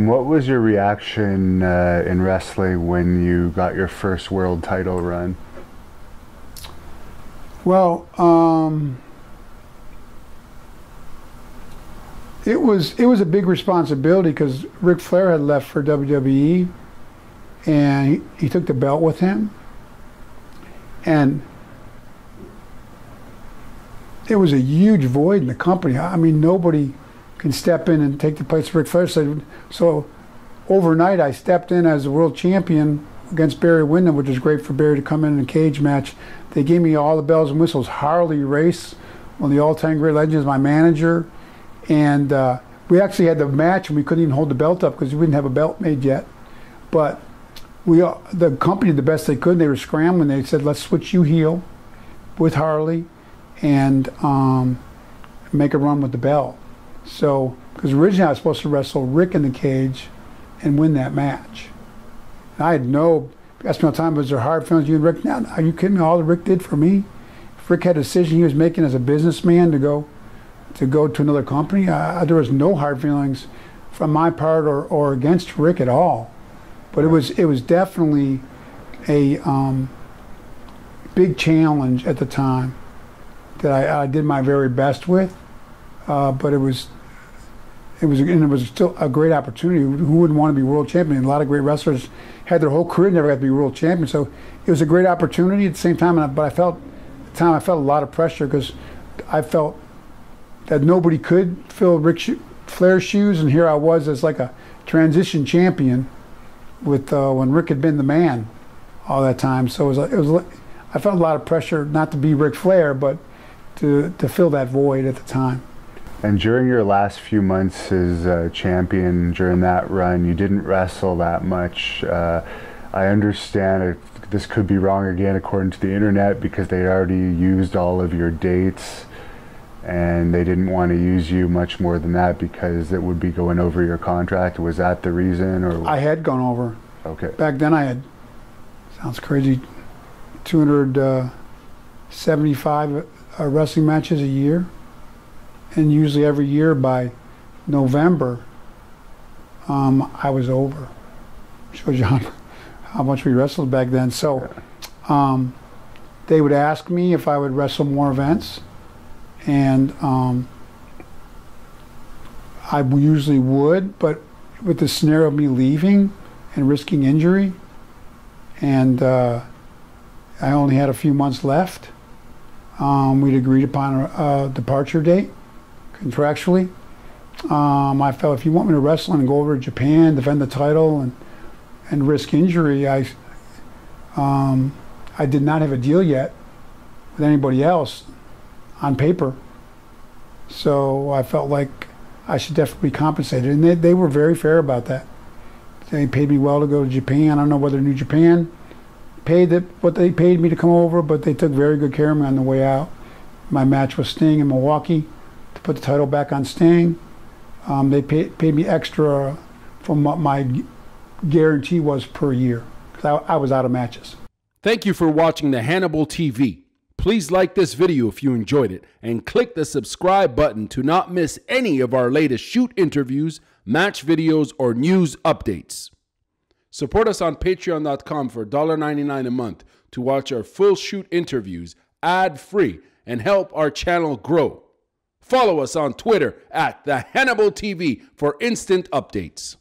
What was your reaction in wrestling when you got your first world title run? Well, it was a big responsibility because Ric Flair had left for WWE, and he took the belt with him, and it was a huge void in the company. I mean, nobody can step in and take the place of Ric Flair. So overnight, I stepped in as the world champion against Barry Windham, which was great for Barry to come in a cage match. They gave me all the bells and whistles. Harley Race, one of the all-time great legends, my manager. And we actually had the match, and we couldn't even hold the belt up because we didn't have a belt made yet. But the company did the best they could. They were scrambling. They said, let's switch you heel with Harley and make a run with the belt. So, because originally I was supposed to wrestle Rick in the cage and win that match. And I had no, asked me all the time, was there hard feelings you and Rick? Now, are you kidding me? All that Rick did for me? If Rick had a decision he was making as a businessman to go to another company, there was no hard feelings from my part or against Rick at all. But it was definitely a big challenge at the time that I did my very best with. But it was still a great opportunity. Who wouldn't want to be world champion? A lot of great wrestlers had their whole career never got to be world champion. So it was a great opportunity at the same time. But I felt a lot of pressure because I felt that nobody could fill Ric Flair's shoes, and here I was as like a transition champion with when Rick had been the man all that time. So I felt a lot of pressure not to be Ric Flair, but to fill that void at the time. And during your last few months as champion, during that run, you didn't wrestle that much. I understand this could be wrong again according to the internet because they already used all of your dates and they didn't want to use you much more than that because it would be going over your contract. Was that the reason? Or I had gone over. Okay. Back then I had, sounds crazy, 275 wrestling matches a year. And usually every year by November, I was over. Shows you how much we wrestled back then. So they would ask me if I would wrestle more events, and I usually would, but with the scenario of me leaving and risking injury, and I only had a few months left, we'd agreed upon a departure date. Contractually, I felt if you want me to wrestle and go over to Japan, defend the title, and risk injury, I did not have a deal yet with anybody else on paper. So I felt like I should definitely be compensated, and they were very fair about that. They paid me well to go to Japan. I don't know whether New Japan paid what they paid me to come over, but they took very good care of me on the way out. My match was Sting in Milwaukee. To put the title back on Sting. They paid me extra from what my guarantee was per year, because I was out of matches. Thank you for watching the Hannibal TV. Please like this video if you enjoyed it, and click the subscribe button to not miss any of our latest shoot interviews, match videos, or news updates. Support us on patreon.com for $1.99 a month to watch our full shoot interviews ad-free and help our channel grow. Follow us on Twitter at the Hannibal TV for instant updates.